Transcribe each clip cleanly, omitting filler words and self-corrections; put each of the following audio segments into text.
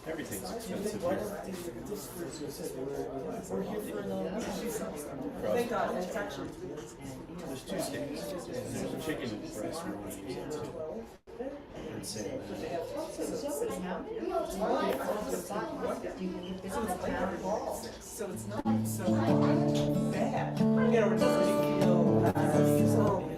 Everything's expensive here. We're here for Thank God, it's actually. There's two steaks. There's a chicken breast we want to use it too. And salmon. So it's not so bad. You know, it doesn't feel so.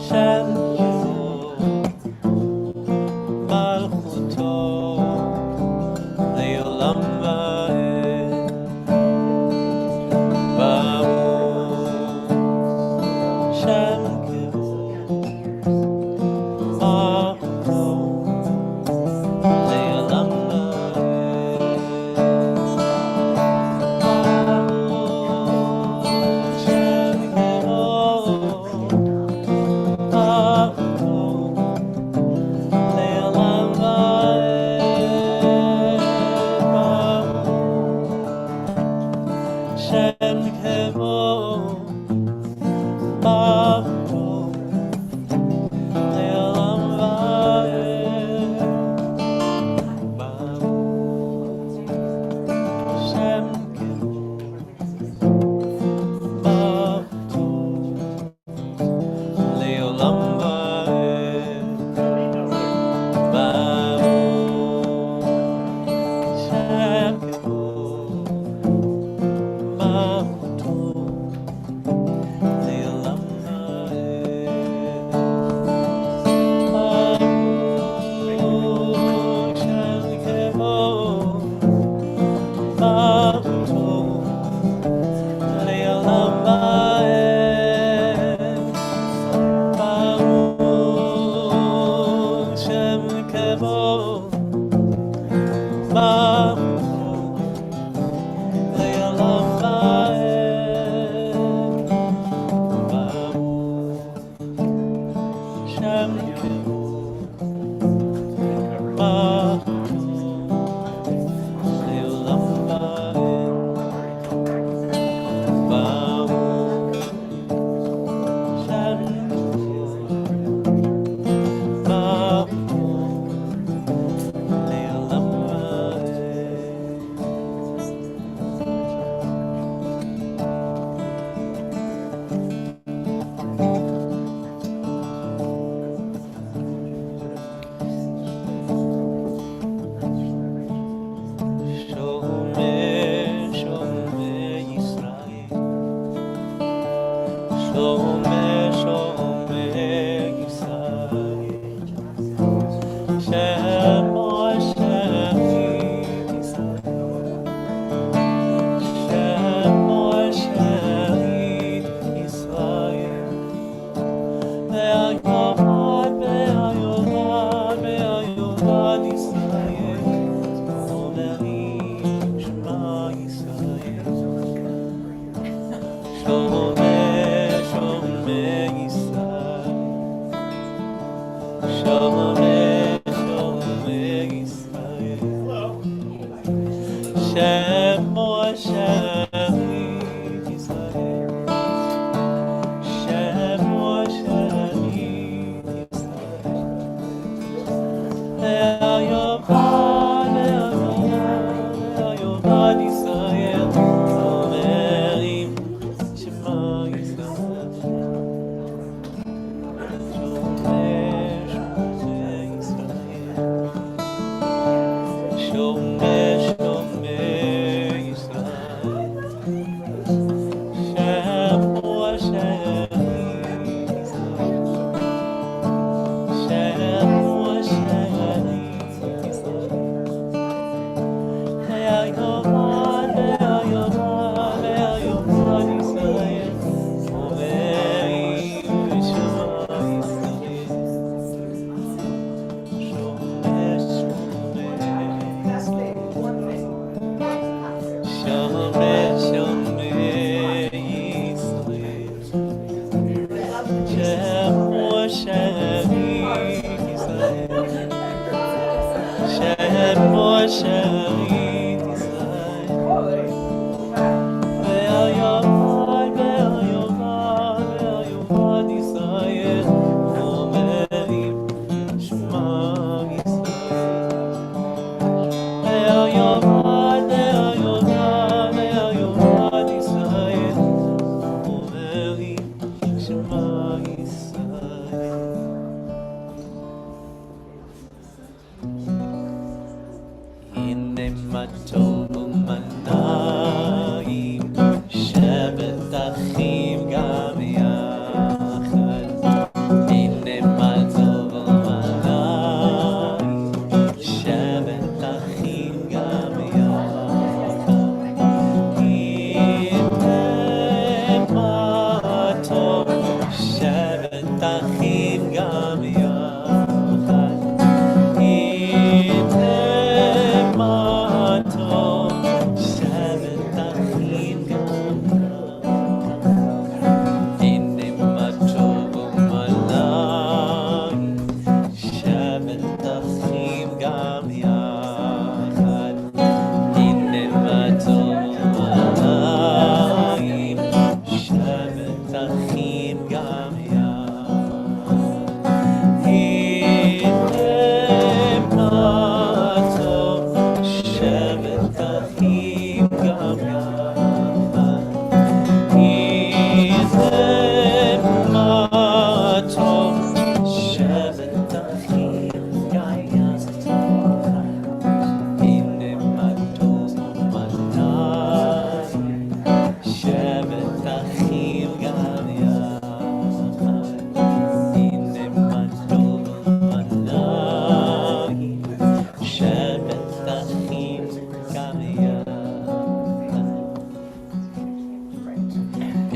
Shema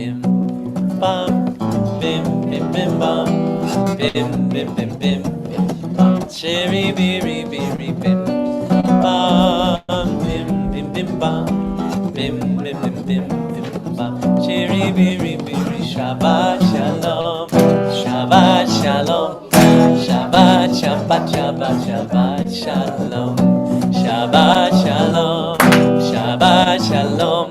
bim bam, bim bim bim bam, bim bim bim bim bam, cherry berry berry bim bam, bim bim bim bam, bim bim bim bim bim bam, cherry berry berry. Shabbat shalom, Shabbat shalom, Shabbat Shabbat Shabbat Shabbat shalom, Shabbat shalom, Shabbat shalom,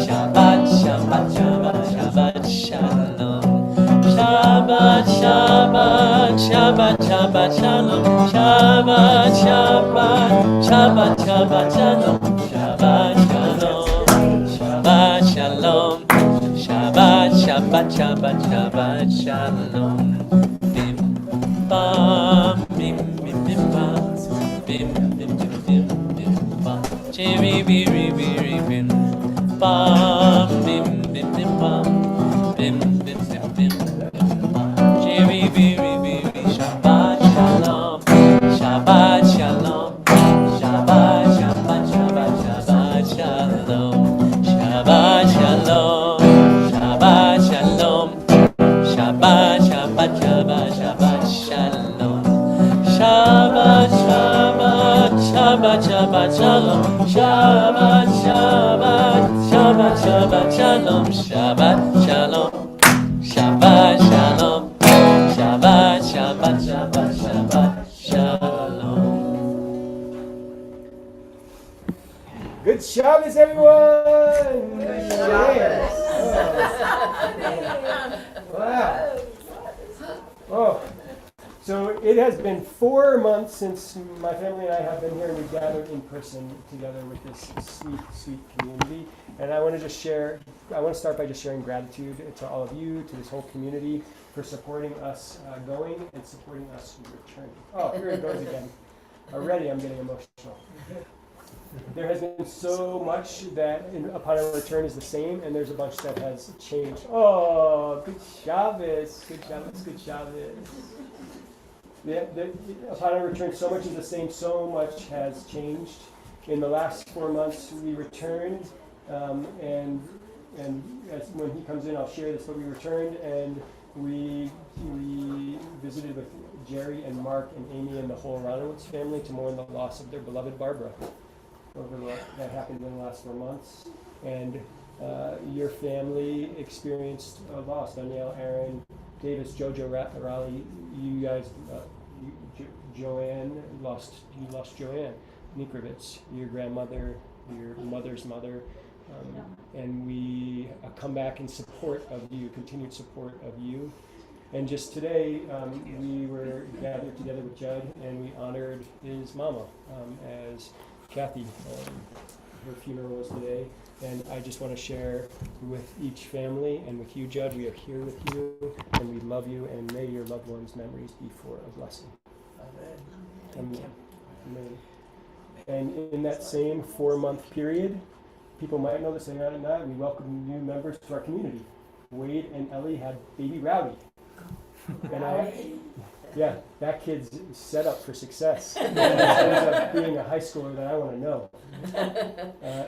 Shabbat Shabbat Shabbat Shabbat shalom, Shabbat Shabbat Shabbat Shabbat shalom, Shabbat Shabbat Shabbat Shabbat shalom, Shabbat shalom, Shabbat shalom, Shabbat Shabbat Shabbat Shabbat shalom. Bim bam, bim bim bim bam, bim bim bim bim bim bam, cherry berry berry bim bam, bim bim bim bam, bim bim bim bim bam, cherry berry berry. Shabbat shalom, Shabbat shalom, Shabbat Shabbat Shabbat Shabbat shalom, Shabbat shalom, Shabbat shalom, Shabbat Shabbat Shabbat Shabbat shalom, Shabbat Shabbat Shabbat Shabbat shalom, Shabbat Shabbat Shabbat Shabbat shalom, Shabbat shalom, Shabbat shalom, Shabbat Shabbat Shabbat Shabbat shalom. Good Shabbos, everyone! Yeah. Wow. Oh, so it has been 4 months since my family and I have been here and we gathered in person together with this sweet, sweet community. And I want to start by just sharing gratitude to all of you, to this whole community for supporting us going and supporting us returning. Oh, here it goes again. Already I'm getting emotional. There has been so much that upon our return is the same, and there's a bunch that has changed. Oh, good Shabbos, good Shabbos, good Shabbos. Upon our return, so much is the same, so much has changed. In the last 4 months, we returned, and as when he comes in, I'll share this, but we returned and we visited with Jerry and Mark and Amy and the whole Ronowitz family to mourn the loss of their beloved Barbara. That happened in the last 4 months, and your family experienced a loss. Danielle, Aaron, Davis, Jojo, Raleigh, you guys, Joanne, you lost Joanne Nikrovitz, your grandmother, your mother's mother, and we come back in support of you, continued support of you. And just today, we were gathered together with Judd, and we honored his mama as Kathy. Her funeral was today, and I just want to share with each family and with you, Judd. We are here with you, and we love you, and may your loved ones' memories be for a blessing. Amen. Amen. And in that same 4-month period, people might know this, they might not, we welcome new members to our community. Wade and Ellie had baby Rowdy. And that kid's set up for success. Ends up being a high schooler that I want to know.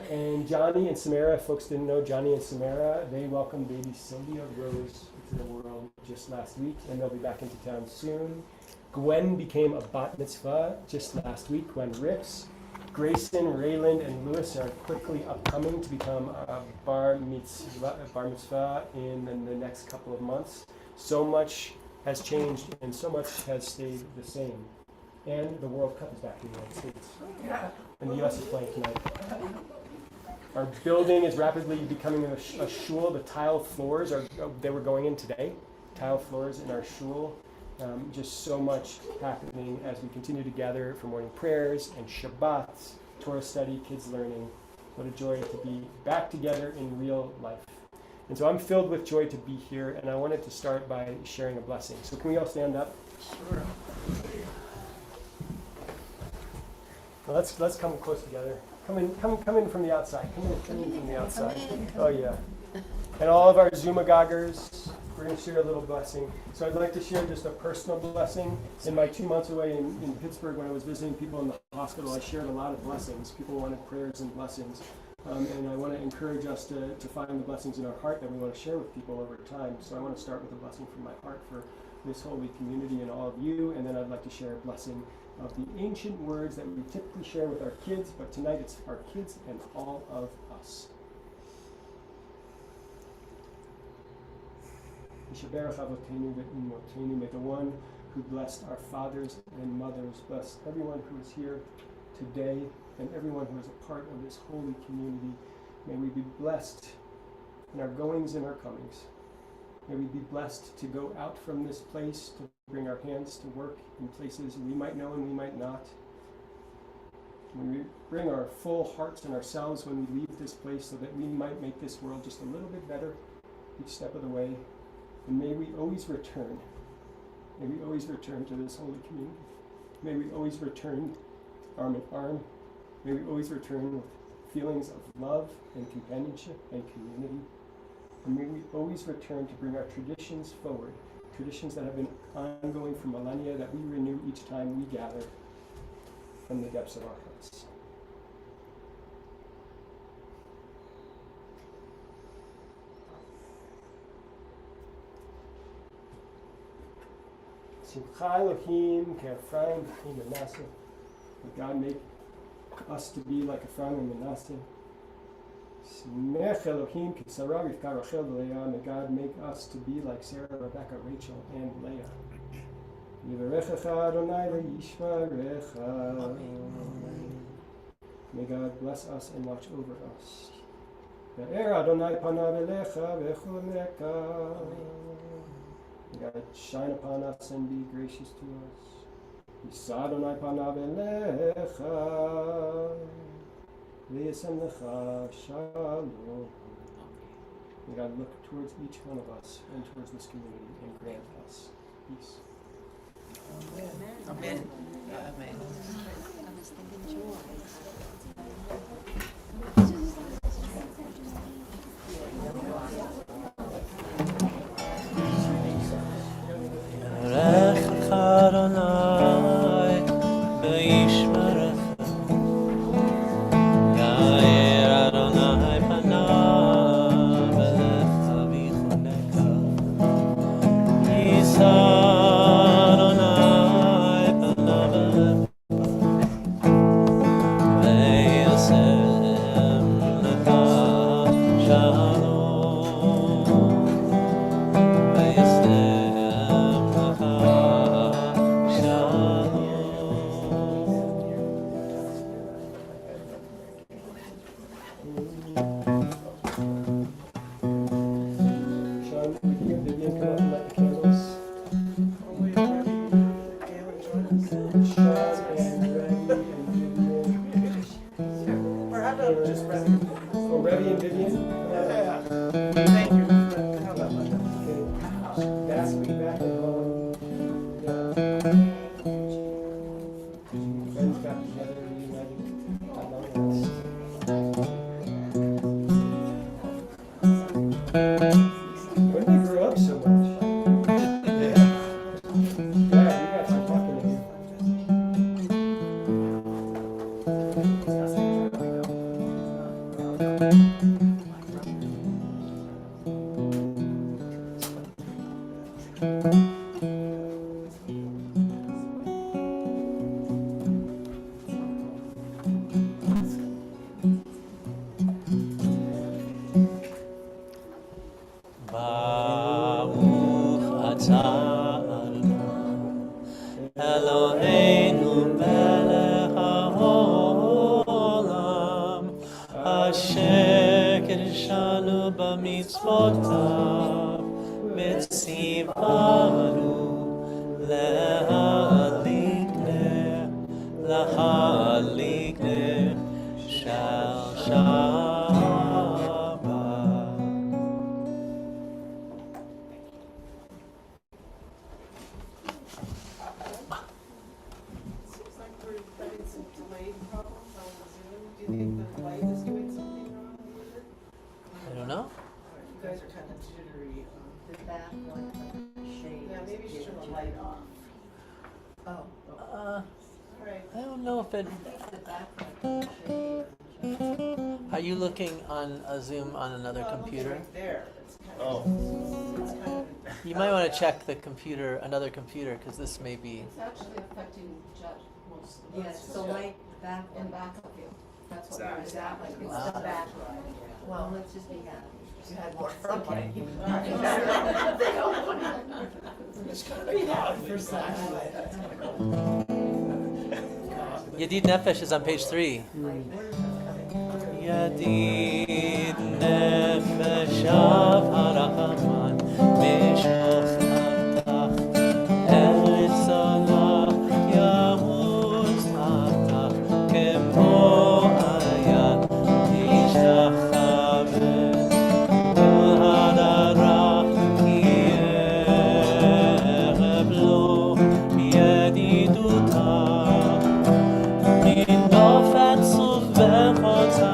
And Johnny and Samara, folks didn't know Johnny and Samara, they welcomed baby Sylvia Rose into the world just last week, and they'll be back into town soon. Gwen became a bat mitzvah just last week, Gwen Ricks. Grayson, Rayland, and Lewis are quickly upcoming to become a bar mitzvah in the next couple of months. So much has changed and so much has stayed the same. And the World Cup is back in the United States. And the U.S. is playing tonight. Our building is rapidly becoming a shul. The tile floors they were going in today. Tile floors in our shul. Just so much happening as we continue to gather for morning prayers and Shabbats, Torah study, kids learning. What a joy to be back together in real life. And so I'm filled with joy to be here, and I wanted to start by sharing a blessing. So can we all stand up? Sure. Well, let's come close together. Come in from the outside. Come in from the outside. Oh yeah. And all of our Zoomagoggers, we're going to share a little blessing. So I'd like to share just a personal blessing. In my 2 months away in Pittsburgh, when I was visiting people in the hospital, I shared a lot of blessings. People wanted prayers and blessings. And I want to encourage us to find the blessings in our heart that we want to share with people over time. So I want to start with a blessing from my heart for this holy community and all of you, and then I'd like to share a blessing of the ancient words that we typically share with our kids, but tonight it's our kids and all of us. Yishaberach Avotenu ve'imotenu, may the one who blessed our fathers and mothers bless everyone who is here today and everyone who is a part of this holy community. May we be blessed in our goings and our comings. May we be blessed to go out from this place, to bring our hands to work in places we might know and we might not. May we bring our full hearts and ourselves when we leave this place so that we might make this world just a little bit better each step of the way. And may we always return. May we always return to this holy community. May we always return arm in arm. May we always return with feelings of love and companionship and community. And may we always return to bring our traditions forward, traditions that have been ongoing for millennia, that we renew each time we gather from the depths of our hearts. Simcha Elohim ke'Ephraim v'Ephraim Manasseh. May God make us to be like Ephraim and Manasseh. Simech Elohim ke'Sarah Rivka Rachel v'Leah. May God make us to be like Sarah, Rebecca, Rachel, and Leah. Yivarechecha Adonai v'yishmarecha. May God bless us and watch over us. Ve'er Adonai panav elecha v'chuleka. May God shine upon us and be gracious to us. Yisa Adonai panav elecha v'yasem lecha shalom. May God look towards each one of us and towards this community and grant us peace. Amen. Amen. Yerechecha Adonai v'yishmerecha. Yair Adonai panav elecha v'choneka. Yisa Adonai panav elecha v'yasem lecha shalom. V'yasem lecha shalom. Sean, would you and Vivian come up and light the candles? Only if Rebbe came and joined us. Sean and Rebby and Vivian. Or how about just Rebbe? Oh, Rebby and Vivian? Yeah. Thank you. How about that? Okay. That's me back at home. Yeah. Friends got together and reunited. I love that. When we grew up so much. Yeah, we got some talking to do. Baruch atah Adonai Eloheinu melech haolam asher kiddushanu b'mitzvotav mitzivanu lahalik ner shel Shabbat. Seems like we're having some delayed problems on Zoom. Do you think the light is doing something wrong with it? I don't know. You guys are kind of jittery. The back one, the shade. Yeah, maybe you should turn the light off. Oh, All right. I don't know if it. the back one, the shade. Are you looking on a Zoom on another No, I'm looking computer? right there. It's kind Oh. of, it's kind of. You might want to check the computer, another computer, because this may be. It's actually affecting Judge most of Yes, Yes, so yeah. right back and back of you. That's what Exactly. we're exactly. It's Wow. the back. Right, Well, let's just be happy. You had more fun. Okay. Be happy for Saturday. Yadid Nefesh is on page 3. Yadid Nefesh av harachaman mishloch atach eretz alach yahuz atach kemo ayat tishtachaveh kol hadarach yireb lo yedidutach נופת צוף וחוצה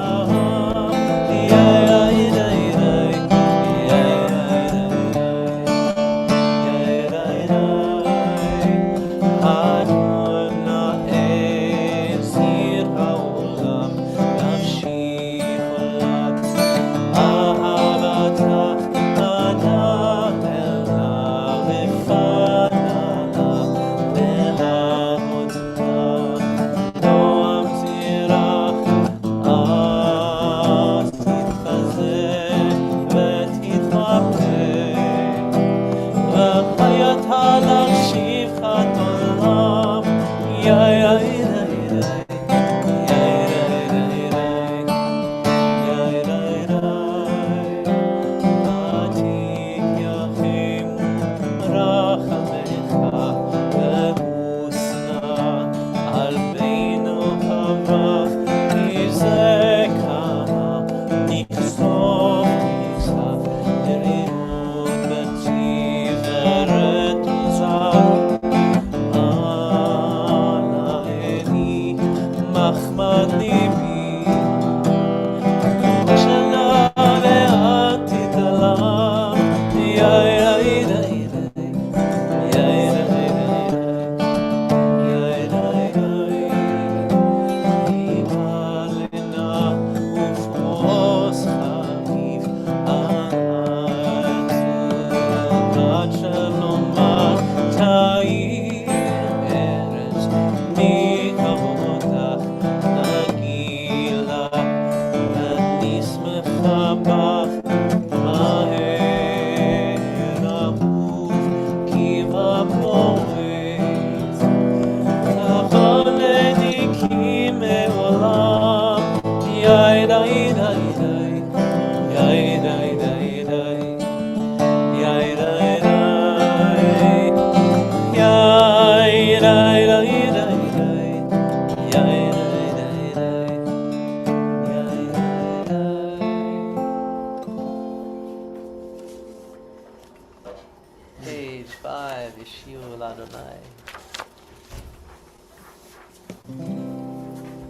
Page 5, Yeshua Adonai.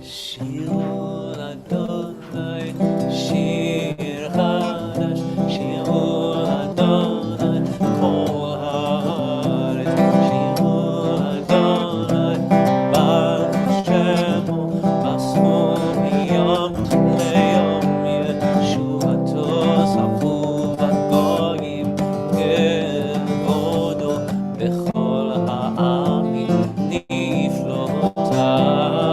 Shir Adonai, Shir Hadash, Shir Adonai, Kol Haaretz, Shir Adonai, Baruch Shemo, Basmo Miyam Leyom Yeshuato, Safu Vagoyim, Gevodo, Bechol Ha'amim, Niflotai.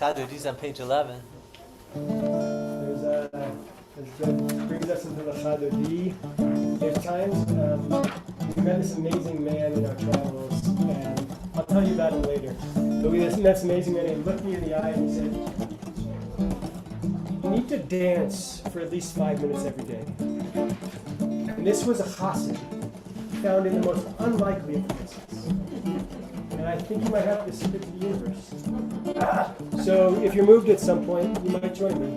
Chadodi's on page 11. That brings us into the Chadodi. There's times we met this amazing man in our travels, and I'll tell you about him later. But we met this amazing man, and he looked me in the eye and he said, "You need to dance for at least 5 minutes every day." And this was a chassid found in the most unlikely of places. And I think you might have the secret to the universe. So if you're moved at some point, you might join me.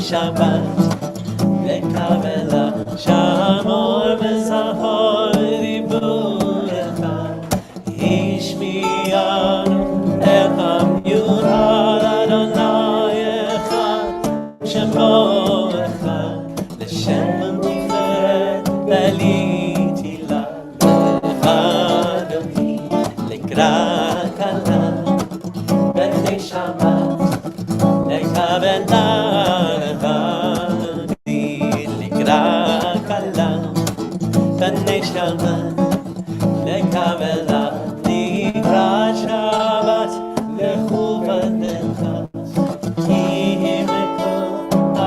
Shabbat, lekavela, shamor v'zahor diburecha, ishmiyanu echam yudhar Adonai echad, shemo echad, l'shem tiferet v'litila, l'chadoni, l'kra kala, b'nei Shabbat, lekavela, Shabbat, lekavela, likra Shabbat, lechuvanecha, ki himeko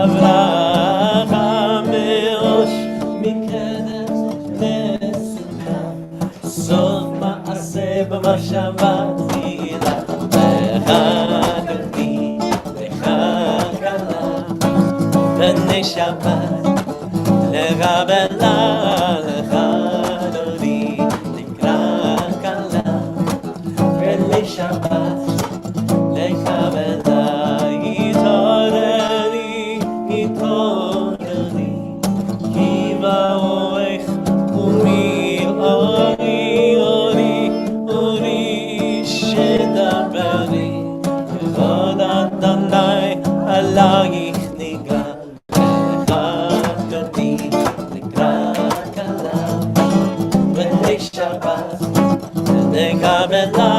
Avraham me'osh mikedes nesuka, sof ma'aseh b'mashava tila, lechadoni, lechakala, b'nei Shabbat, lekavela, Shabbat, lekavela, itoreni, kiva oich, uri, shedaberi, v'vod Adonai alayich niga, lechadoni, lekra kala, b'nei Shabbat, lekavela,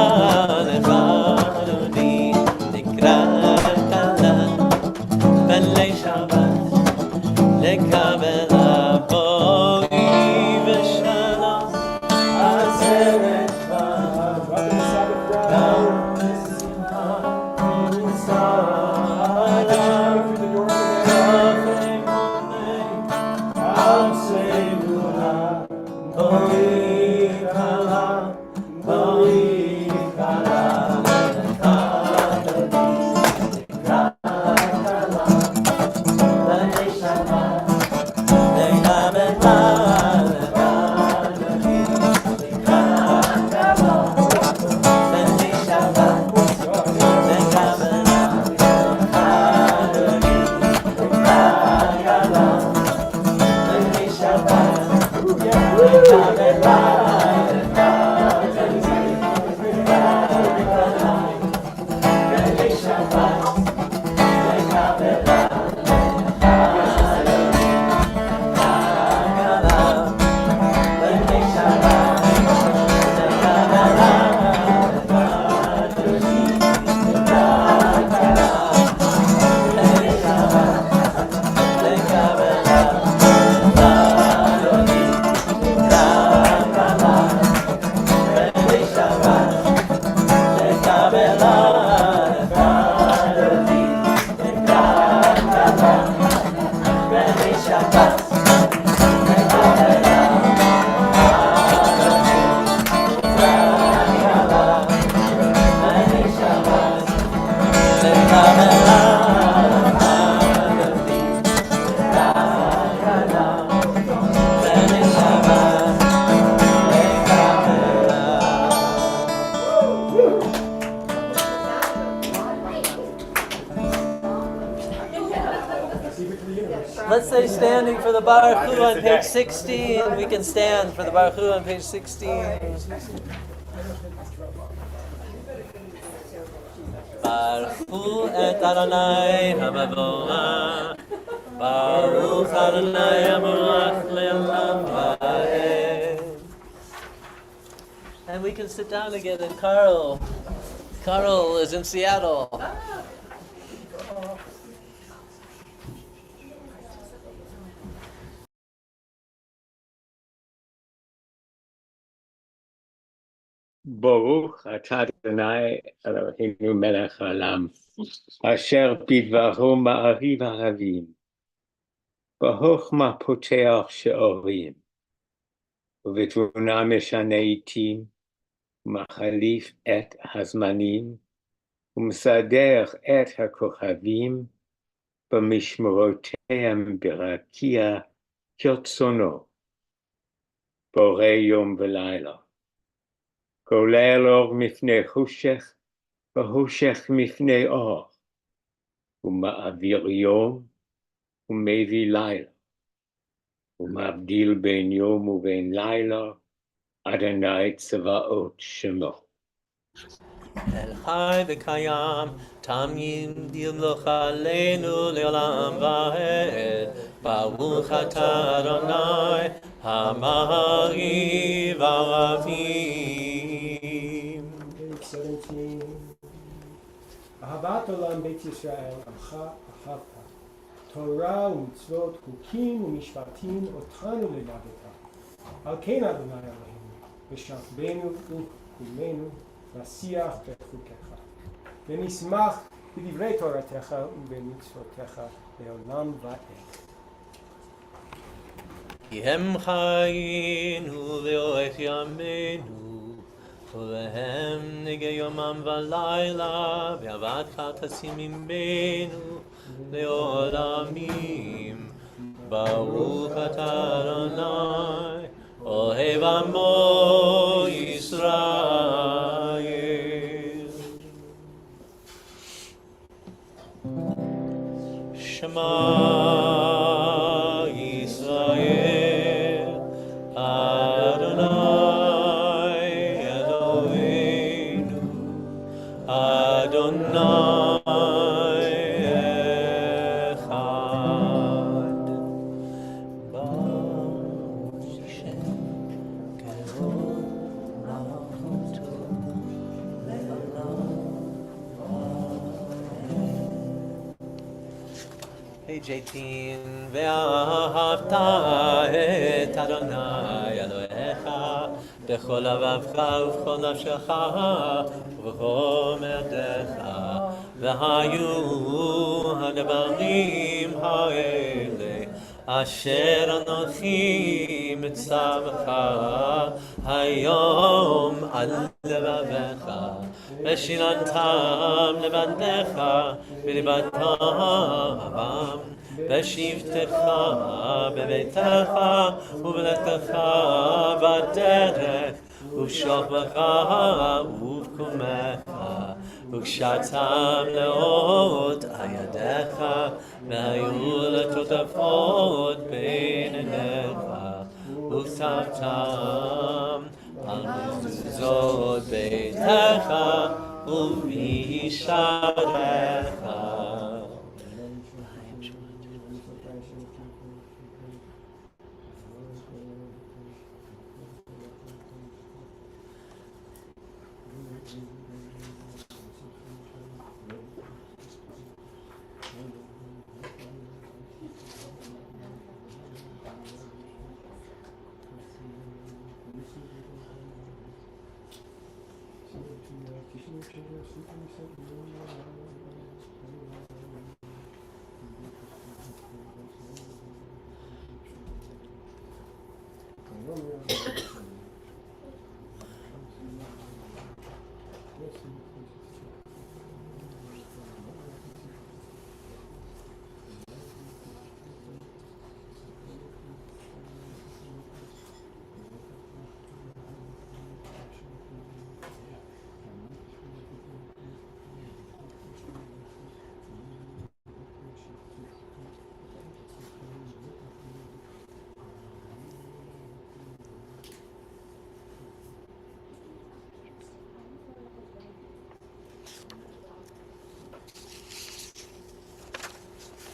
Let's say standing for the Baruch Hu on page 16. We can stand for the Baruch Hu on page 16. Baruch Hu et Adonai Hamaboah. Baruch Adonai Hamelach le'olam va'ed. And we can sit down again. And Carl is in Seattle. ברוך אתה אדוני אלוהינו מלך העולם, אשר בדברו מעריב ערבים, בחוכמה פותח שערים, ובתבונה משנה עתים, ומחליף את הזמנים, ומסדר את הכוכבים, במשמרותיהם ברקיע כרצונו, בורא יום ולילה. גולל אור מפני חושך, וחושך מפני אור, ומעביר יום, ומביא לילה, ומבדיל בין יום ובין לילה, אדוני צבאות שמו. אל חי וקיים, תמיד ימלוך עלינו לעולם ועד. ברוך אתה אדוני, המעריב ערבים. Page 17. אהבת עולם בית ישראל, עמך אהבת. תורה ומצוות, חוקים ומשפטים, אותנו לימדת. על כן אדוני אלוהינו, ושכבנו וקומנו, נשיח בחוקיך. ונשמח בדברי תורתך ובמצוותיך לעולם ועד. כי הם חיינו לאורך ימינו, ולהם נגע יומם ולילה, ואהבתך תשים עמנו לעולמים. ברוך אתה אדוני, אוהב עמו ישראל. שמע ישראל, אדוני אלוהינו, אדוני אחד. ברוך שם כבוד מלכותו לעולם. Page 18. ואהבת את אדוני אלוהיך בכל לבבך ובכל נפשך ובכל מאודך. והיו הדברים האלה אשר אנוכי מצווך היום על לבביך, ושיננתם לבניך בליבתם, בשבתך בביתך ובלכתך בדרך ובשוכבך ובקומך, וקשרתם לאות על ידיך, והיו לטוטפות בין עיניך, וכתבתם על מזוזות ביתך ובמשעריך.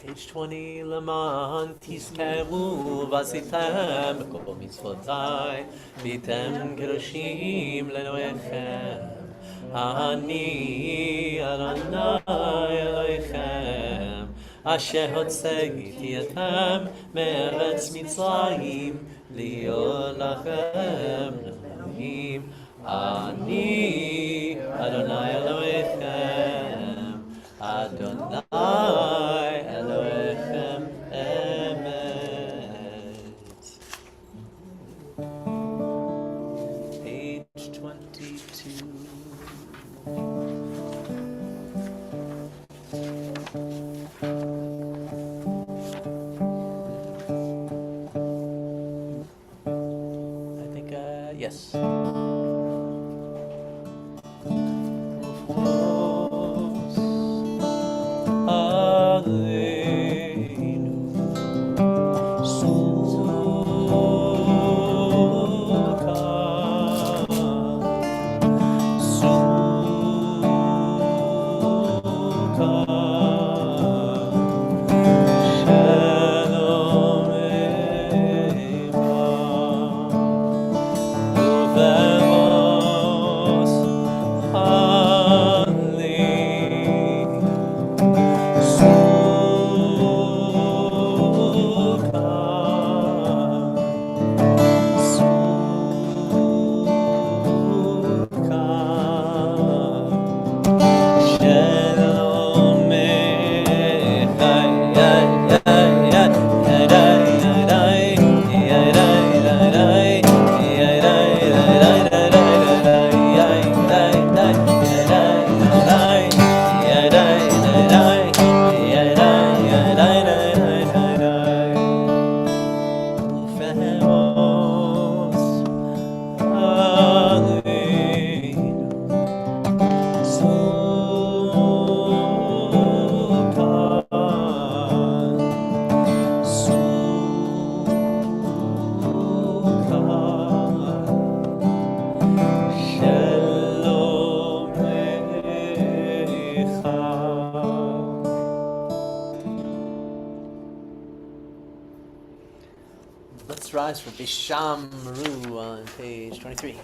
Page 20, למען תזכרו ועשיתם בכל מצוותי, והייתם קדושים לאלוהיכם. אני אדוני אלוהיכם, אשר הוצאתי אתכם מארץ מצרים, להיות לכם אלוהים. אני אדוני אלוהיכם, אדוני אלוהיכם אמת. Page 22. I think, yes. Let's rise for Bishamru on page 23.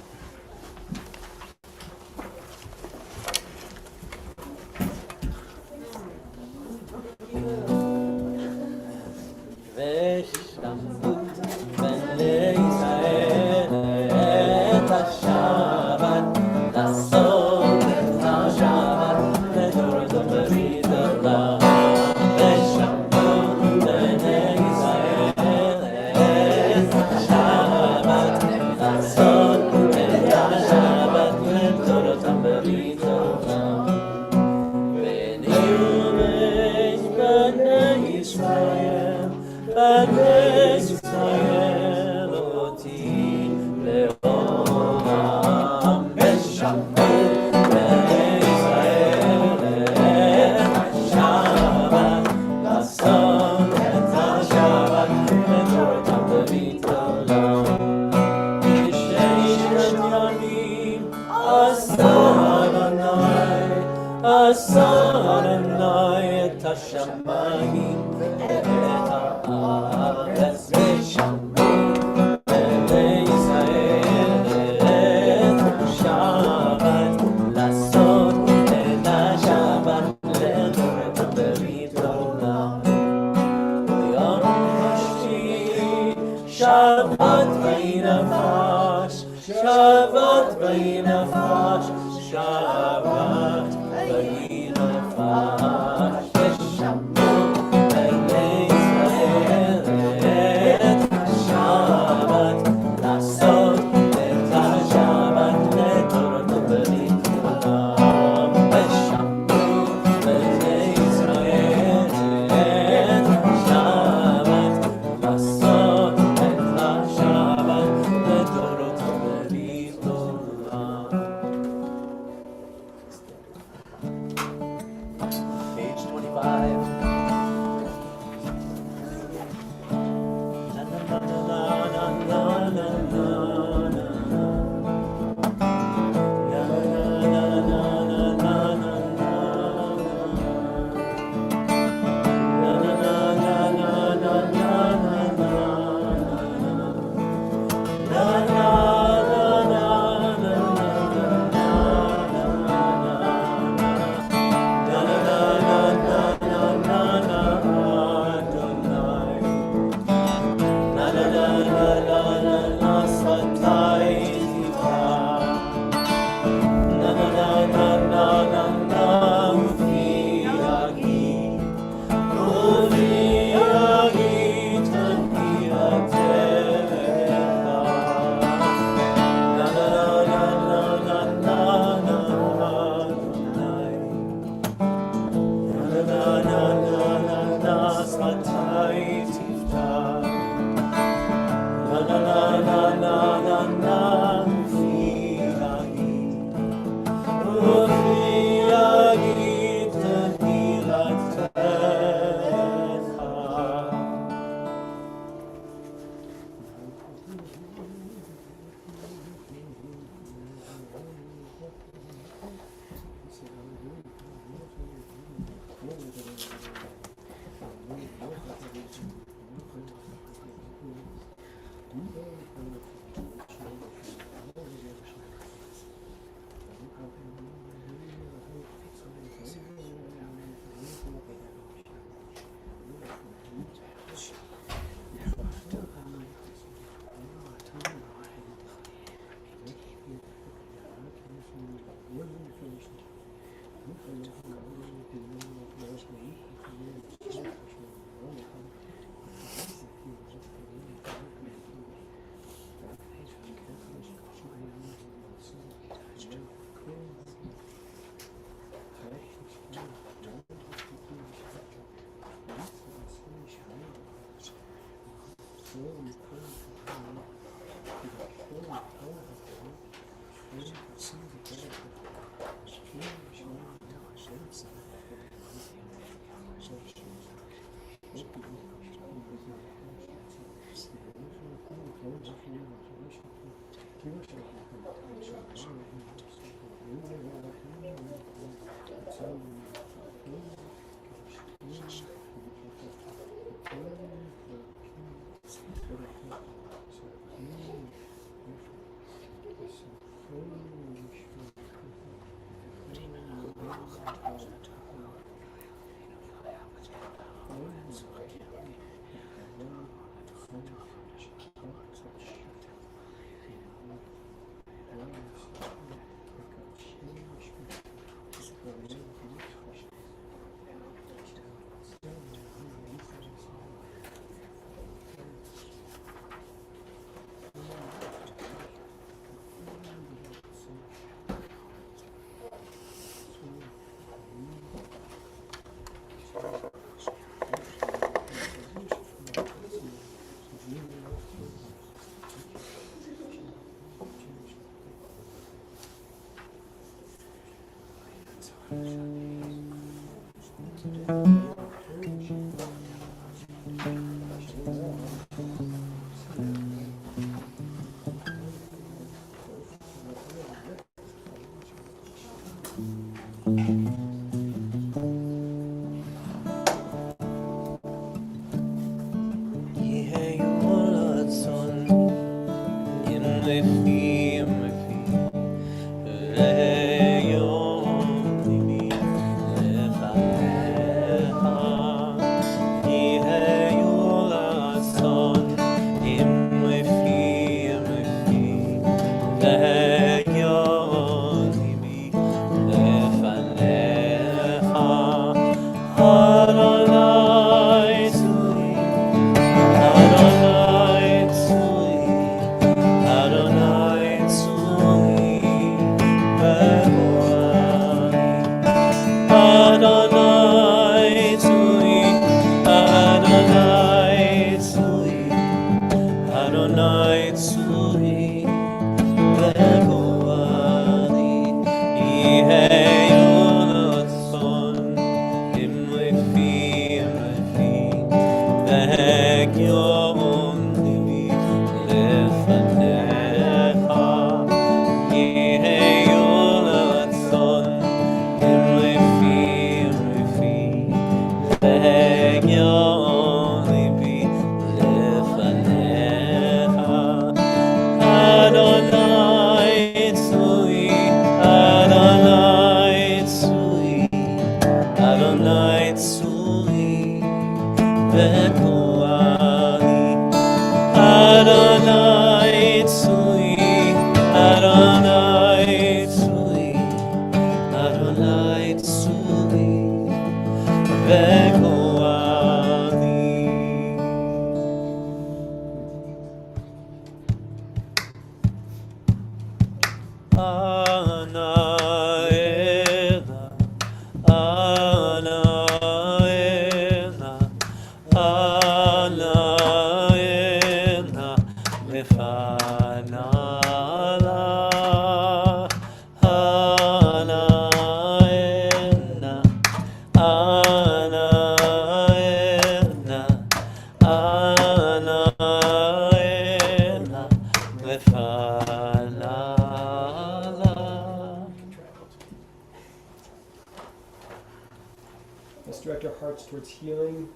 Let's direct our hearts towards healing.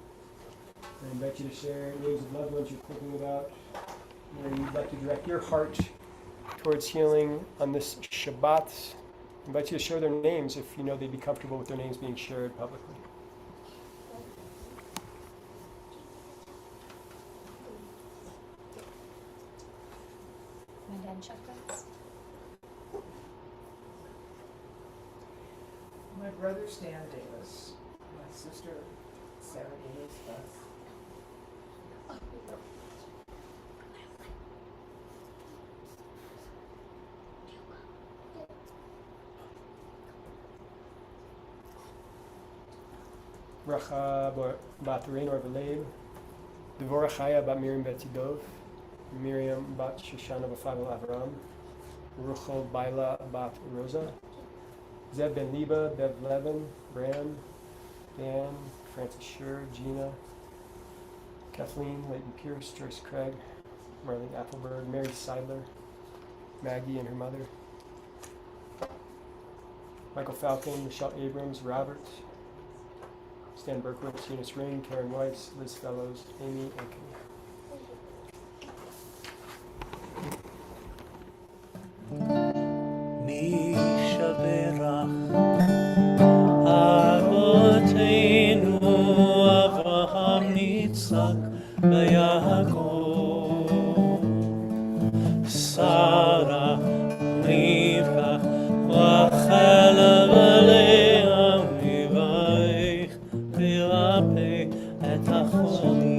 I invite you to share names of loved ones you're thinking about, where you'd like to direct your heart towards healing on this Shabbat. I invite you to share their names if you know they'd be comfortable with their names being shared publicly. My brother Stan Davis, my sister Sarah Davis, us. Bracha bat Reynor Belev, Devorah Chaya bat Miriam bet Tidov, Miriam bat Shoshana b'Fadel Avram, Ruchel Baila bat Rosa, Zeb ben Liba, Bev Levin, Bram, Dan, Francis Schur, Gina, Kathleen, Leighton Pierce, Joyce Craig, Marlene Appleberg, Mary Seidler, Maggie and her mother, Michael Falcon, Michelle Abrams, Robert, Stan Berkowitz, Eunice Ring, Karen Weiss, Liz Fellows, Amy Aiken. מי שברך אבותינו אברהם יצחק ויעקב שרה רבקה רחל ולאה ויברך וירפא את החולים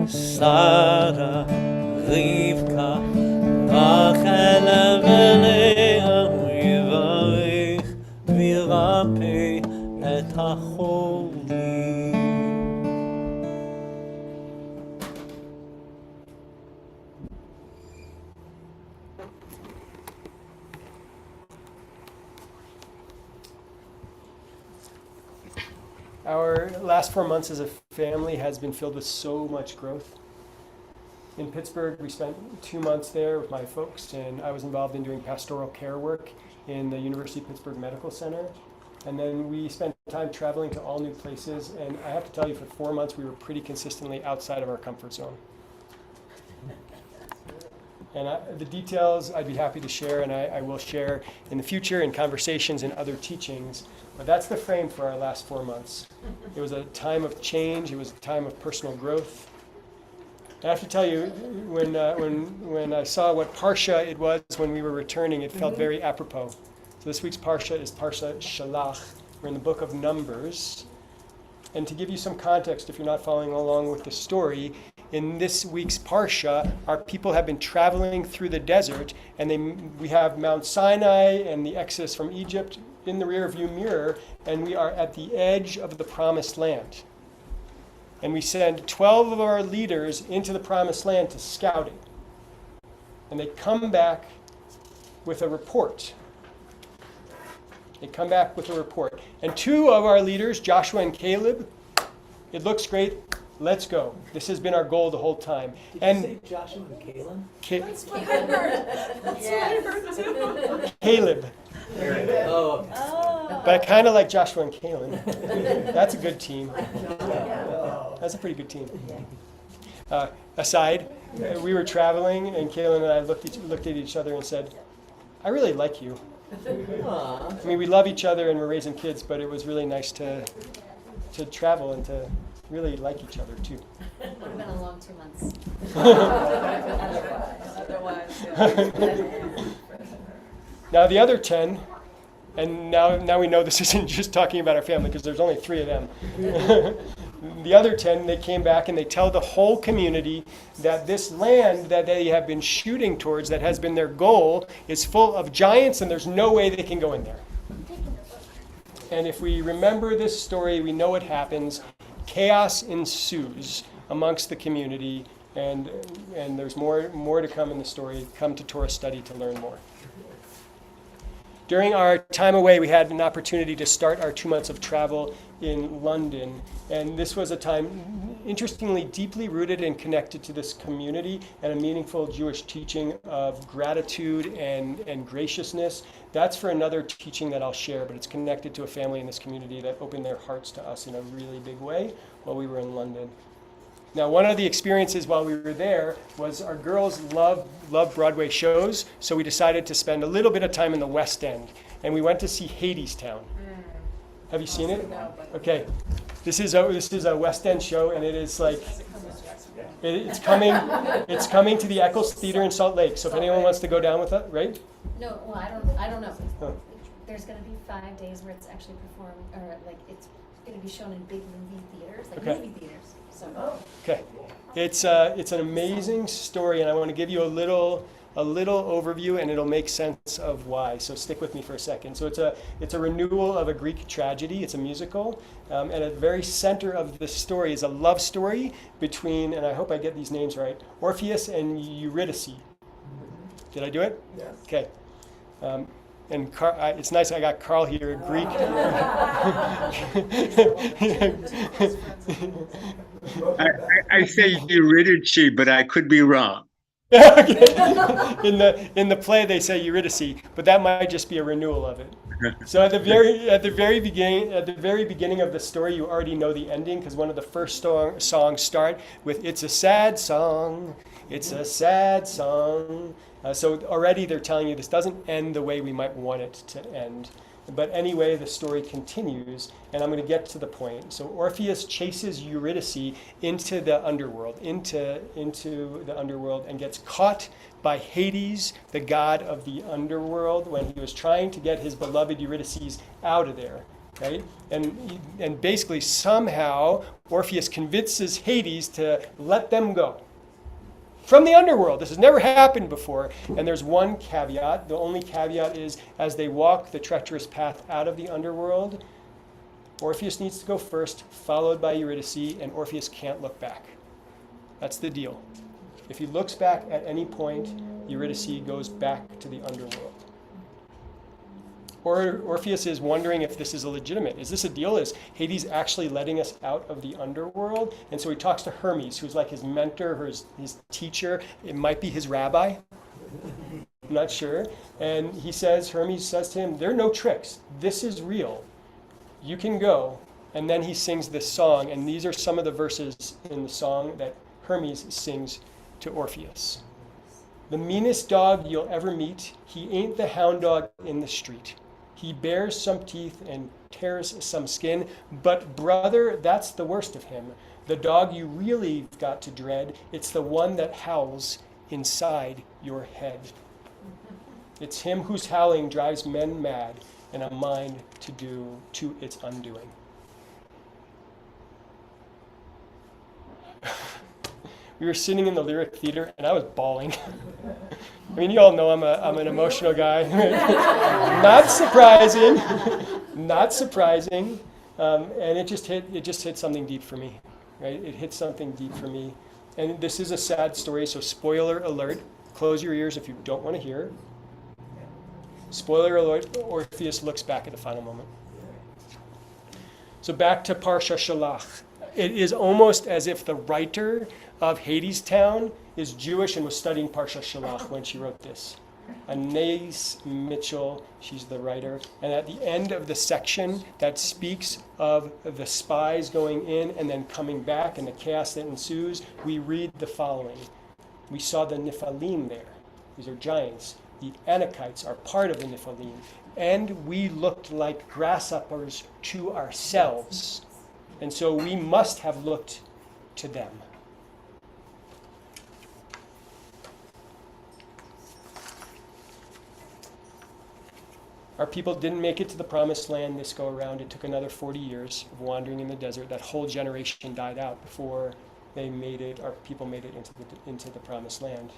שרה, רבקה, רחל ולאה ויברך וירפא את החולים. Our last 4 months as a family has been filled with so much growth. In Pittsburgh, we spent 2 months there with my folks, and I was involved in doing pastoral care work in the University of Pittsburgh Medical Center. And then we spent time traveling to all new places, and I have to tell you, for 4 months, we were pretty consistently outside of our comfort zone. And the details I'd be happy to share, and I will share in the future in conversations and other teachings. But that's the frame for our last 4 months. It was a time of change. It was a time of personal growth. I have to tell you, when I saw what Parsha it was when we were returning, it felt very apropos. So this week's Parsha is Parsha Shalach. We're in the book of Numbers. And to give you some context, if you're not following along with the story, in this week's Parsha, our people have been traveling through the desert, and we have Mount Sinai and the Exodus from Egypt in the rearview mirror, and we are at the edge of the Promised Land. And we send 12 of our leaders into the Promised Land to scout it. And they come back with a report. And 2 of our leaders, Joshua and Caleb, it looks great. Let's go. This has been our goal the whole time. Did you say Joshua and Caleb? That's what I heard. That's what I heard too. Caleb. Oh, okay. But I kind of like Joshua and Caleb. That's a good team. That's a pretty good team. Aside, we were traveling, and Caleb and I looked at each other and said, I really like you. Aww. I mean, we love each other and we're raising kids, but it was really nice to travel and to really like each other too. Would have been a long 2 months. Otherwise, yeah. Now the other 10, and now we know this isn't just talking about our family because there's only 3 of them. The other 10, they came back and they tell the whole community that this land that they have been shooting towards, that has been their goal, is full of giants and there's no way they can go in there. And if we remember this story, we know what happens. Chaos ensues amongst the community, and there's more to come in the story. Come to Torah study to learn more. During our time away, we had an opportunity to start our 2 months of travel in London. And this was a time, interestingly, deeply rooted and connected to this community and a meaningful Jewish teaching of gratitude and graciousness. That's for another teaching that I'll share, but it's connected to a family in this community that opened their hearts to us in a really big way while we were in London. Now, one of the experiences while we were there was our girls love Broadway shows, so we decided to spend a little bit of time in the West End, and we went to see Hadestown. Have you seen it? Okay, this is a West End show, and it is like it's coming to the Eccles Theater in Salt Lake. So if anyone wants to go down with it, right? No, well, I don't know. Oh. There's gonna be 5 days where it's actually performed, or like it's gonna be shown in big movie theaters, like Okay. movie theaters. So. Okay, it's an amazing story, and I want to give you a little overview, and it'll make sense of why. So stick with me for a second. So it's a renewal of a Greek tragedy. It's a musical, and at the very center of the story is a love story between, and I hope I get these names right, Orpheus and Eurydice. Did I do it? Yes. Okay. And it's nice I got Carl here, Greek. I say Eurydice, but I could be wrong. In the play they say Eurydice, but that might just be a renewal of it. So at the very beginning of the story, you already know the ending because one of the first songs start with "It's a sad song, it's a sad song." So already they're telling you this doesn't end the way we might want it to end. But anyway, the story continues, and I'm going to get to the point. So Orpheus chases Eurydice into the underworld, into the underworld, and gets caught by Hades, the god of the underworld, when he was trying to get his beloved Eurydice out of there, right? And basically somehow Orpheus convinces Hades to let them go from the underworld. This has never happened before. And there's one caveat. The only caveat is as they walk the treacherous path out of the underworld, Orpheus needs to go first, followed by Eurydice, and Orpheus can't look back. That's the deal. If he looks back at any point, Eurydice goes back to the underworld. Orpheus is wondering if this is legitimate. Is this a deal? Is Hades actually letting us out of the underworld? And so he talks to Hermes, who's like his mentor or his teacher. It might be his rabbi. I'm not sure. And Hermes says to him, there are no tricks. This is real. You can go. And then he sings this song. And these are some of the verses in the song that Hermes sings to Orpheus. The meanest dog you'll ever meet, he ain't the hound dog in the street. He bears some teeth and tears some skin, but brother, that's the worst of him. The dog you really got to dread, it's the one that howls inside your head. It's him whose howling drives men mad and a mind to do to its undoing. We were sitting in the Lyric Theater, and I was bawling. I mean, you all know I'm an emotional guy. Not surprising, not surprising. And it just hit something deep for me, right? It hit something deep for me. And this is a sad story, so spoiler alert. Close your ears if you don't want to hear. Spoiler alert, Orpheus looks back at the final moment. So back to Parsha Shalach. It is almost as if the writer of Hadestown is Jewish and was studying Parsha Shalach when she wrote this. Anais Mitchell, she's the writer. And at the end of the section that speaks of the spies going in and then coming back and the chaos that ensues, we read the following. We saw the Nephilim there. These are giants. The Anakites are part of the Nephilim. And we looked like grasshoppers to ourselves. And so we must have looked to them. Our people didn't make it to the promised land this go around. It took another 40 years of wandering in the desert. That whole generation died out before they made it, our people made it into the promised land.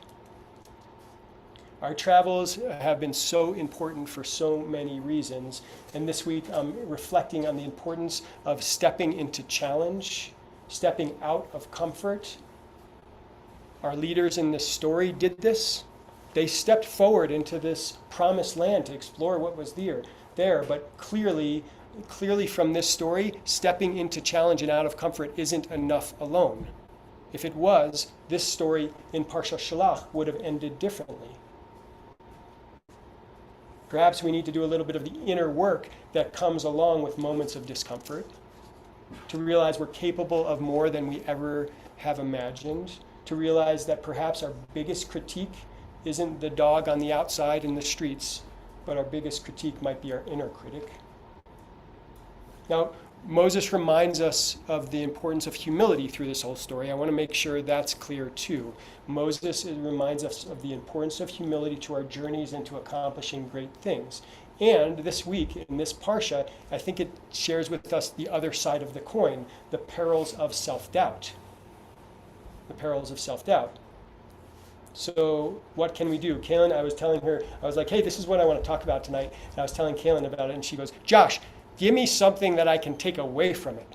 Our travels have been so important for so many reasons. And this week I'm reflecting on the importance of stepping into challenge, stepping out of comfort. Our leaders in this story did this. They stepped forward into this promised land to explore what was there. But clearly from this story, stepping into challenge and out of comfort isn't enough alone. If it was, this story in Parsha Shalach would have ended differently. Perhaps we need to do a little bit of the inner work that comes along with moments of discomfort, to realize we're capable of more than we ever have imagined, to realize that perhaps our biggest critique isn't the dog on the outside in the streets, but our biggest critique might be our inner critic. Now, Moses reminds us of the importance of humility through this whole story. I want to make sure that's clear too. Moses reminds us of the importance of humility to our journeys and to accomplishing great things. And this week, in this Parsha, I think it shares with us the other side of the coin, the perils of self-doubt. The perils of self-doubt. So what can we do? Kaylin, I was telling her, I was like, hey, this is what I want to talk about tonight. And I was telling Kaylin about it, and she goes, Josh, give me something that I can take away from it.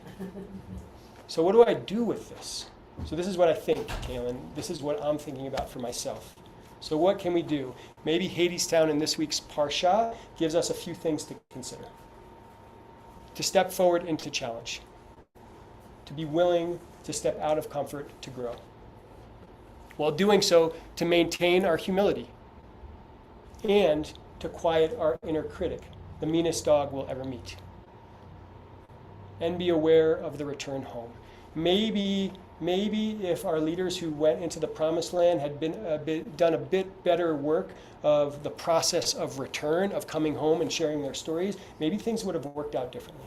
So what do I do with this? So this is what I think, Kaylin. This is what I'm thinking about for myself. So what can we do? Maybe Hadestown in this week's Parsha gives us a few things to consider. To step forward into challenge. To be willing to step out of comfort to grow. While doing so, to maintain our humility. And to quiet our inner critic, the meanest dog we'll ever meet. And be aware of the return home. Maybe if our leaders who went into the promised land had done a bit better work of the process of return, of coming home and sharing their stories, maybe things would have worked out differently.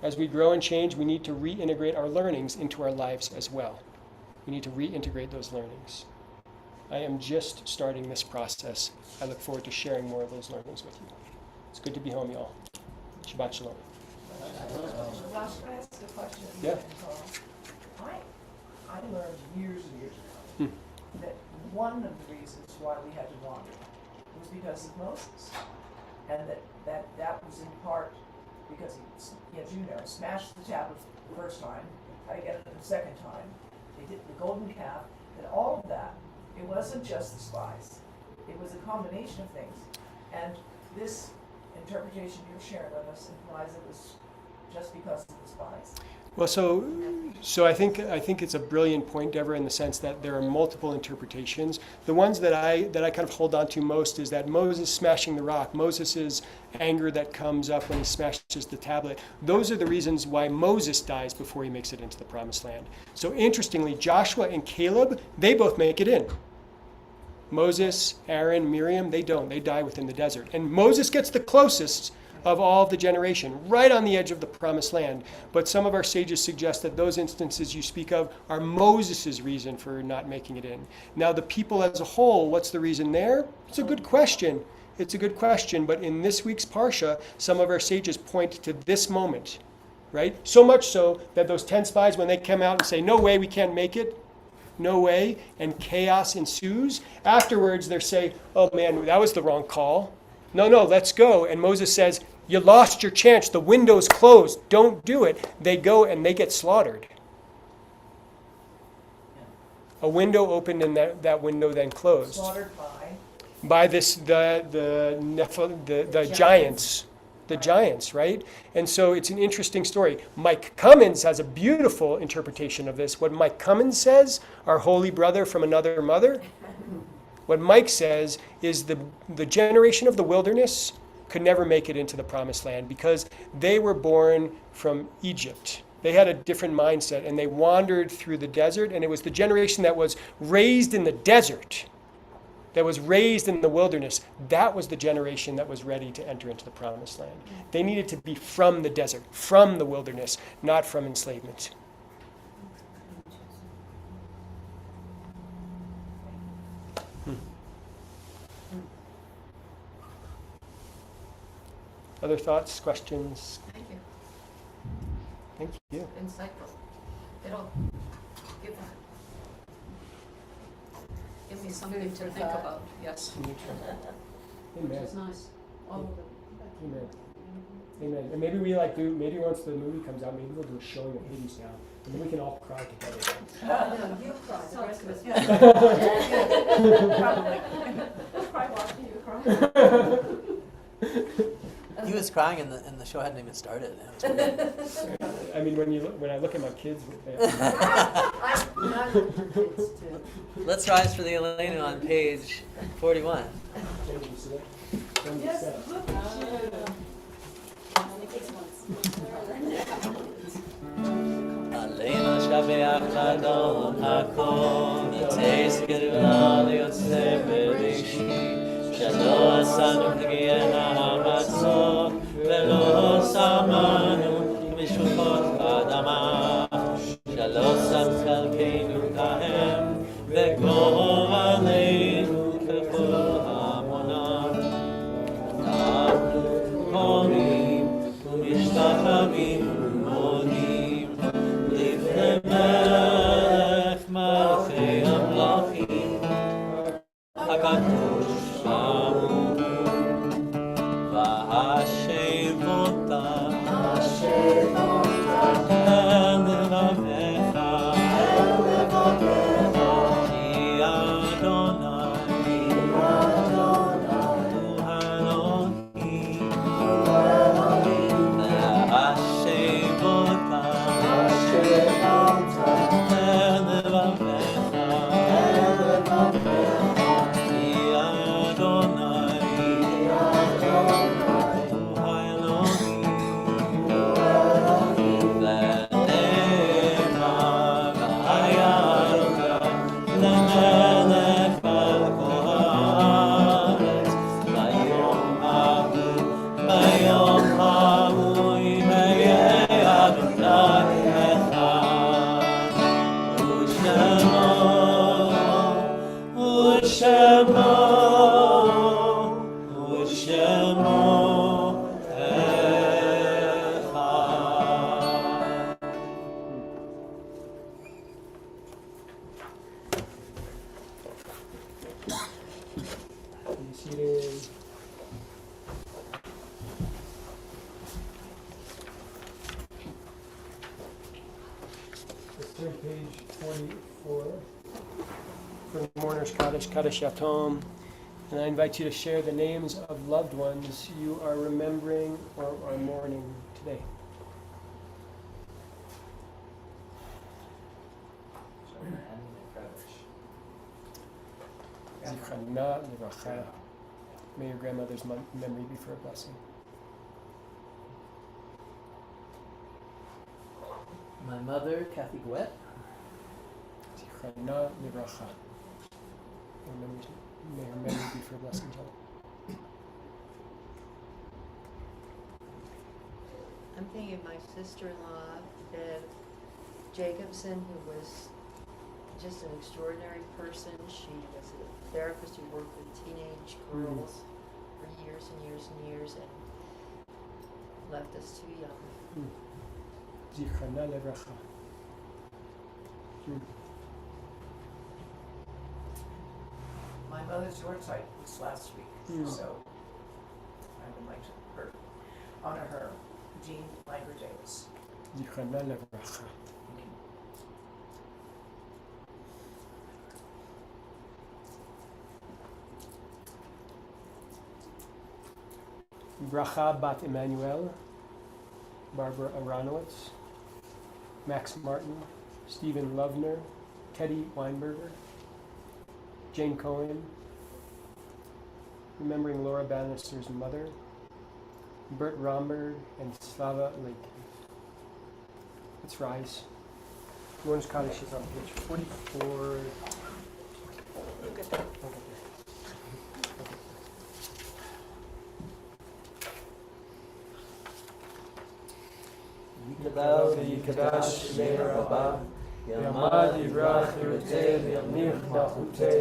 As we grow and change, we need to reintegrate our learnings into our lives as well. We need to reintegrate those learnings. I am just starting this process. I look forward to sharing more of those learnings with you. It's good to be home, y'all. Shabbat Shalom. Josh, can I ask a question? Yeah. I learned years and years ago that one of the reasons why we had to wander was because of Moses. And that was in part because he, as you know, smashed the tablet the first time, had to get it the second time. They did the golden calf, and all of that. It wasn't just the spies. It was a combination of things. And this interpretation you're sharing with us implies it was just because of the spies. Well, so I think it's a brilliant point, Deborah, in the sense that there are multiple interpretations. The ones that I kind of hold on to most is that Moses smashing the rock, Moses' anger that comes up when he smashes the tablet. Those are the reasons why Moses dies before he makes it into the promised land. So interestingly, Joshua and Caleb, they both make it in. Moses, Aaron, Miriam, they don't. They die within the desert. And Moses gets the closest of all of the generation, right on the edge of the promised land. But some of our sages suggest that those instances you speak of are Moses' reason for not making it in. Now, the people as a whole, what's the reason there? It's a good question. It's a good question. But in this week's Parsha, some of our sages point to this moment, right? So much so that those 10 spies, when they come out and say, no way, we can't make it, no way, and chaos ensues, afterwards they say, oh man, that was the wrong call. No, let's go. And Moses says, you lost your chance. The window's closed. Don't do it. They go and they get slaughtered. A window opened and that window then closed. Slaughtered by the giants. The giants, right? And so it's an interesting story. Mike Cummins has a beautiful interpretation of this. What Mike Cummins says, our holy brother from another mother, what Mike says is the generation of the wilderness could never make it into the promised land because they were born from Egypt. They had a different mindset and they wandered through the desert, and it was the generation that was raised in the desert, that was raised in the wilderness. That was the generation that was ready to enter into the promised land. They needed to be from the desert, from the wilderness, not from enslavement. Other thoughts, questions? Thank you. Thank you. Insightful. It'll give me something to think about. Yes. Amen. It's nice. All of it. Amen. Amen. And maybe we maybe once the movie comes out, maybe we'll do a showing of Hades now. And then we can all cry together. No, you cry. The rest of us. Probably. Cry watching you cry. He was crying and the show hadn't even started. It was weird. I mean, when I look at my kids, I'm not kids too. Let's rise for the Elena on page 41. Yes, look at you. Elena shabeach ladon hakol v'teis gedula liyotze b'reishit shelo asanu k'giyena hamatzot v'lo samanu mishukot b'adama shelo sam chalkeinu kahem v'gor aleinu k'chol hamonam אנחנו קוראים ומשתחווים ומודים לפני מלך מלכי המלכים הקדוש ברוך הוא והשב אותה אל לבביך כי אדוני page 44 from Mourner's Kaddish, Kaddish Yatom. And I invite you to share the names of loved ones you are remembering or are mourning today. Zichana Livracha. May your grandmother's memory be for a blessing. My mother, Kathy Gouet. Zichana Livracha. May her memory be for a blessing, John. I'm thinking of my sister-in-law, Bev Jacobson, who was just an extraordinary person. She was a therapist who worked with teenage girls for years and years and years and left us too young. Zichana Livracha. My mother's yahrzeit was last week, so I would like to honor her. Jean Liger Davis. Zichana Livracha. Bracha Bat Emmanuel, Barbara Aronowitz, Max Martin, Stephen Lovner, Teddy Weinberger, Jane Cohen, remembering Laura Bannister's mother, Bert Romberg, and Slava Lake. Let's rise. Mourner's Kaddish is on page 44. Look at that. Yikadal v'yikadash shmei Rabbah, Yamad yivrach yiruteh v'yamich nachuteh,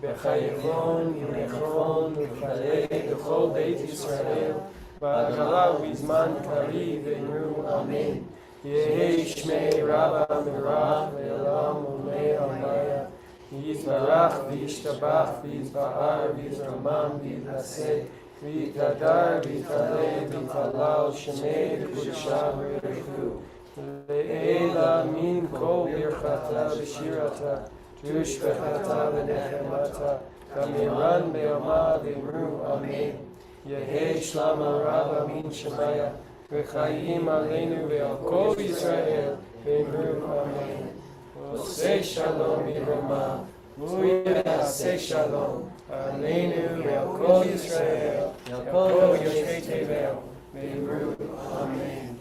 b'chayevon yimechon v'chalei b'chol Beit Yisrael, b'agala u'bizman kari v'imru amen. Yehi shmei Rabbah mirach ve'elam u'mei amaya, Yizbarach v'yishtabach v'yizba'ar v'yizramam v'yidhaseh, Vitadar, Vitale, Vitalal, Shemei, Kudusha, Rechu. Le'ela min kol birchata v'shirata, tushbechata v'nechemata, kamiran be'oma v'imru, amen. Yehi shlama rava min shemaya, v'chayim aleinu ve'al kol Yisrael, v'imru, amen. Oseh shalom mirama, Uyaseh shalom, aleinu ve'al kol Yisrael, ve'al kol yoshvei tevel, v'imru, amen.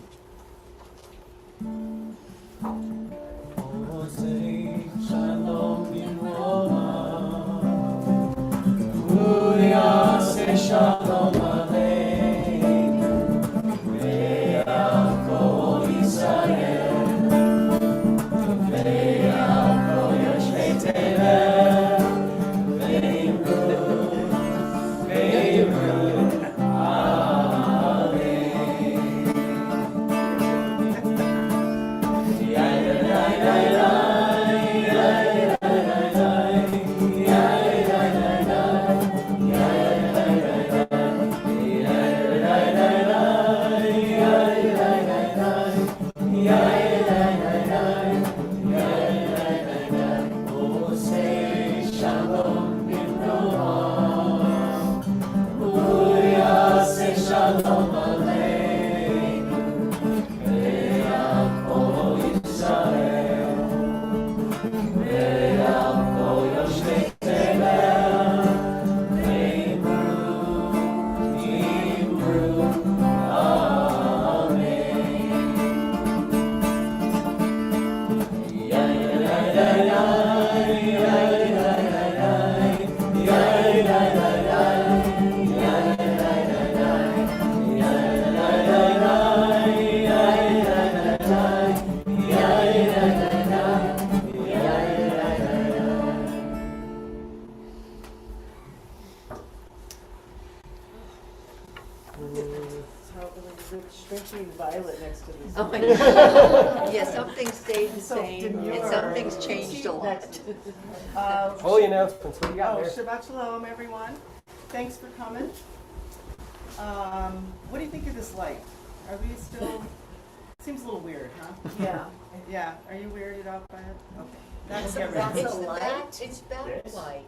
Oseh shalom mirama, Uyaseh shalom aleinu ve'al kol Yisrael. Drinking violet next to this. Oh my God. Yeah, some things stayed the So same, and demure. some things changed a lot. Holy announcements, what do you got there? Shabbat Shalom, everyone. Thanks for coming. What do you think of this light? Are we still, seems a little weird, huh? Yeah. Yeah, are you weirded out by it? Okay. That's It's everything. the light, it's backlight.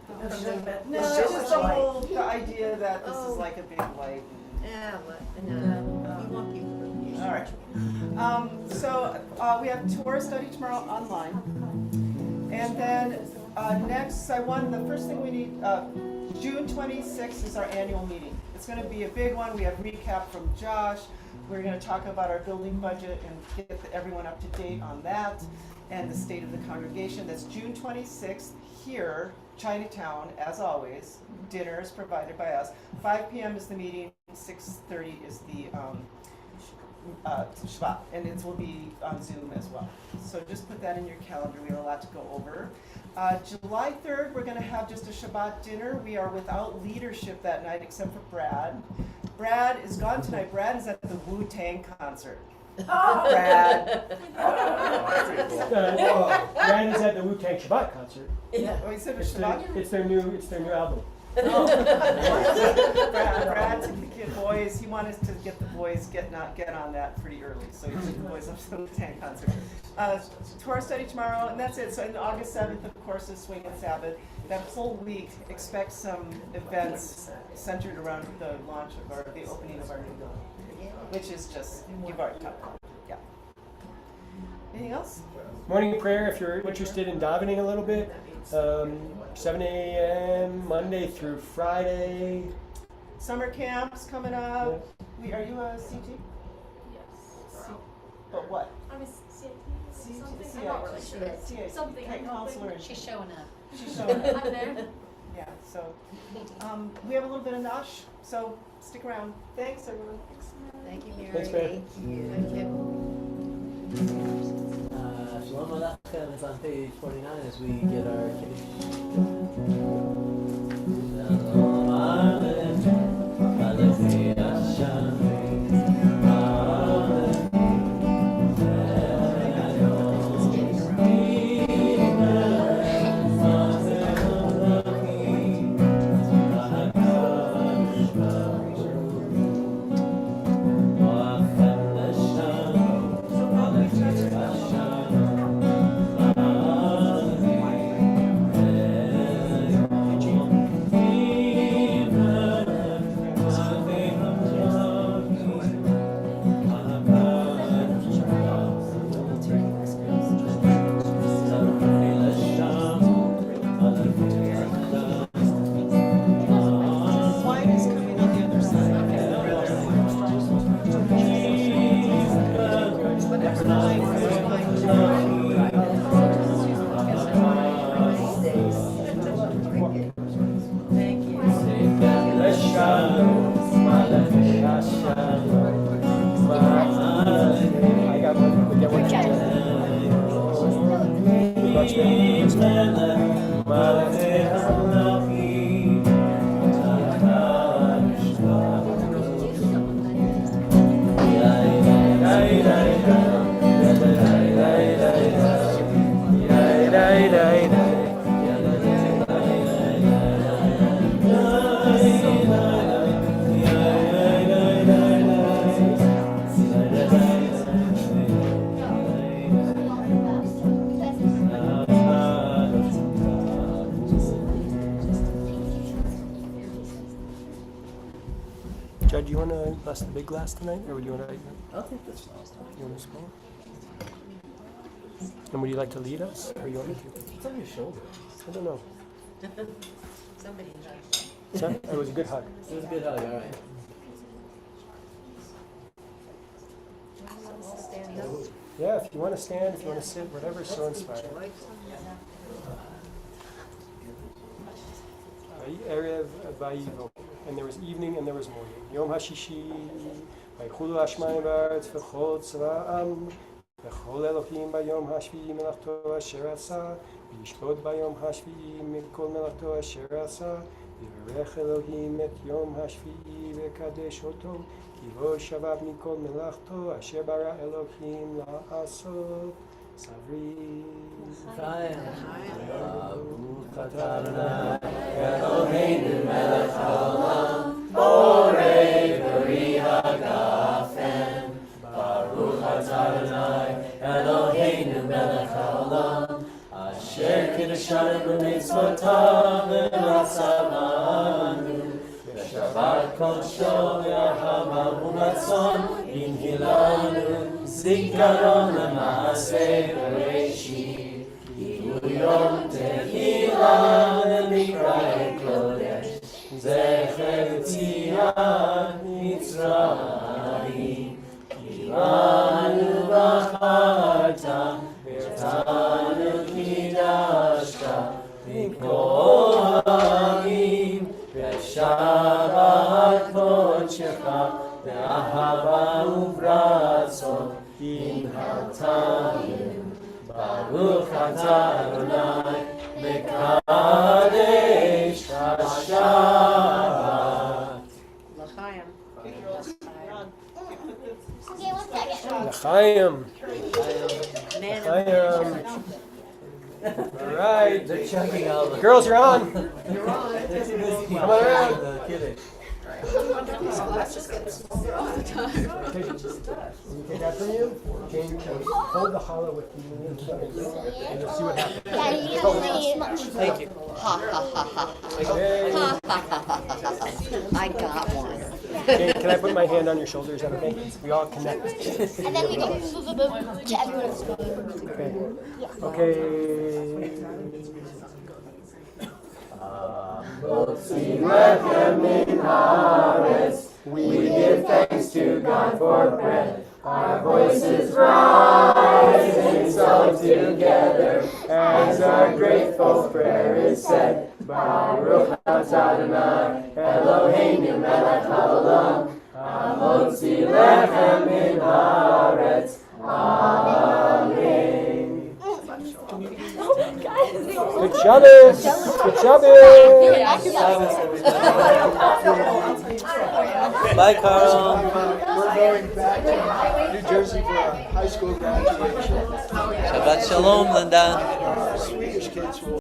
No, it's just the idea that this is like a big light. Yeah, but, no, you want people to be. All right. So we have tour study tomorrow online. And then next, the first thing we need, June 26th is our annual meeting. It's going to be a big one. We have recap from Josh. We're going to talk about our building budget and get everyone up to date on that and the state of the congregation. That's June 26th here, Chinatown, as always. Dinner is provided by us. 5 p.m. is the meeting. 6:30 is the Shabbat, and it will be on Zoom as well. So just put that in your calendar. We have a lot to go over. July 3rd, we're going to have just a Shabbat dinner. We are without leadership that night except for Brad. Brad is gone tonight. Brad is at the Wu-Tang concert. Brad. Brad is at the Wu-Tang Shabbat concert. Oh, he said it was Shabbat? It's their new album. Brad took the boys. He wanted to get the boys get on that pretty early, so he took the boys up to the Wu-Tang concert. Tour study tomorrow, and that's it. So on August 7th, of course, is Swing and Sabbath. That whole week, expect some events centered around the launch of the opening of our new building, which is just, you've already talked about. Yeah. Anything else? Morning prayer, if you're interested in davening a little bit, 7 a.m. Monday through Friday. Summer camps coming up. Are you a CT? Yes. But what? I'm a CIT. CIT. I'm not really sure. Something. Counselor. She's showing up. She's showing up. I'm there. Yeah, so we have a little bit of nosh, so stick around. Thanks, everyone. Thank you, Mary. Thanks, Mary. Thank you. Shalom Aleichem is on page 49 as we get our Kiddush. Shalom Aleichem, Aleichem Hashem. Judd, do you want to bless the big glass tonight, or would you want to? I'll take this one. You want to small? And would you like to lead us, or you want me to? It's on your shoulder. I don't know. Somebody knows. So, it was a good hug. It was a good hug, all right. Stand up. Yeah, if you want to stand, if you want to sit, whatever's so inspiring. Erev Vayivo. And there was evening and there was morning. Yom HaShishi, Vayichulu Hashmayim V'aretz V'chol Tzva'am, V'chol Elohim Bayom HaShvi'i Melachto Asher Asa, V'yishpot Bayom HaShvi'i Mikol Melachto Asher Asa, V'yarech Elohim et Yom HaShvi'i V'kadesh Oto, Ki bo shavav Mikol Melachto Asher bara Elohim la'asot. Savri. Baruch atah Adonai Eloheinu melech haolam, borei peri hagafen. Baruch atah Adonai Eloheinu melech haolam, asher kiddushanu b'mitzvotav v'ratzavanu, v'shavar kodsho v'ahava u'ratzon inhilanu, zikaron l'maaseh bereshit. Yom Tehillah Mikra'e Kodesh, Zecher Tziat Mitzrayim, Kilanu Bacharta, V'tanu Kidashta, Mikol Ha'amim, V'shavat Kodshecha, V'ahava Uvratzon, Imhatayim. Baruch atah Adonai Mekadesh HaShabbat. L'chaim. L'chaim. Man L'chaim. All right. They're checking out the Girls, you're on. You're on. Come on around. The kiddish. Can you take that from you? Can you hold the hollow with you and you'll see what happens. Thank you. Ha ha ha ha. Okay. Ha ha ha ha ha. I got one. Okay, can I put my hand on your shoulder? Is that okay? We all connect. And then we go to everyone's Okay. Okay. We give thanks to God for bread. Our voices rise and song together as our grateful prayer is said. Baruch atah Adonai Eloheinu melech haolam, hamotzi lechem min haaretz. Amen. Good Shabbos! Good Shabbos! Bye, Carl. We're going back to New Jersey for a high school graduation. Shabbat Shalom, Linda. Swedish kids will